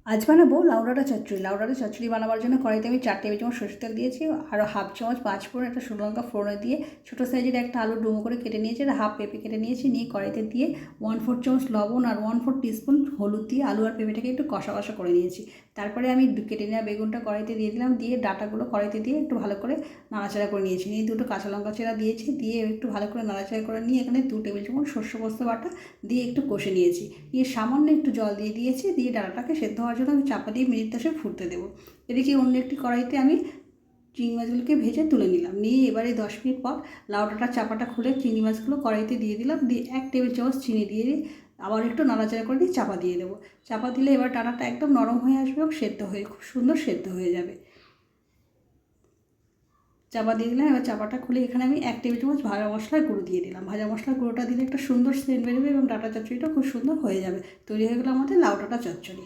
আজ বানাবো লাউ ডাঁটা চচ্চড়ি। লাউ ডাঁটা চচ্চড়ি বানাবার জন্য কড়াইতে আমি 4 টেবিল চামচ সরষের তেল দিয়েছি, আরও হাফ চামচ 5 ফোড়ন, একটা শুকনো লঙ্কা ফোড়নে দিয়ে ছোটো সাইজের একটা আলু ডুমো করে কেটে নিয়েছি, আর হাফ পেঁপে কেটে নিয়েছি। নিয়ে কড়াইতে দিয়ে 1/4 চামচ লবণ আর 1/4 টিস্পুন হলুদ দিয়ে আলু আর পেঁপেটাকে একটু কষা কষা করে নিয়েছি। তারপরে আমি কেটে নেওয়া বেগুনটা কড়াইতে দিয়ে দিলাম, দিয়ে ডাঁটাগুলো কড়াইতে দিয়ে একটু ভালো করে নাড়াচাড়া করে নিয়েছি। নিয়ে দুটো কাঁচা লঙ্কা চেরা দিয়েছি, দিয়ে একটু ভালো করে নাড়াচাড়া করে নিয়ে এখানে 2 টেবিল চামচ সর্ষে পোস্ত বাটা দিয়ে একটু কষে নিয়েছি। দিয়ে সামান্য একটু জল দিয়ে দিয়েছি, দিয়ে ডাঁটাটাকে সেদ্ধ হওয়ার জন্য আমি চাপা দিয়ে মিনিট 10 ফুটতে দেবো। এদিকে অন্য একটি কড়াইতে আমি চিংড়ি মাছগুলোকে ভেজে তুলে নিলাম। নিয়ে এবারে 10 মিনিট পর লাউ ডাঁটার চাপাটা খুলে চিংড়ি মাছগুলো কড়াইতে দিয়ে দিলাম, দিয়ে 1 টেবিল চামচ চিনি দিয়ে আবার একটু নাড়াচাড়া করে দিয়ে চাপা দিয়ে দেবো। চাপা দিলে এবার ডাঁটাটা একদম নরম হয়ে আসবে এবং সেদ্ধ হয়ে খুব সুন্দর সেদ্ধ হয়ে যাবে। চাপা দিয়ে দিলাম। এবার চাপাটা খুলে এখানে আমি 1 টেবিল চামচ ভাজা মশলার গুঁড়ো দিয়ে দিলাম। ভাজা মশলার গুঁড়োটা দিলে একটা সুন্দর সেন্ট বেরোবে এবং ডাঁটা চচ্চড়িটা খুব সুন্দর হয়ে যাবে। তৈরি হয়ে গেলো আমাদের লাউ ডাঁটা চচ্চড়ি।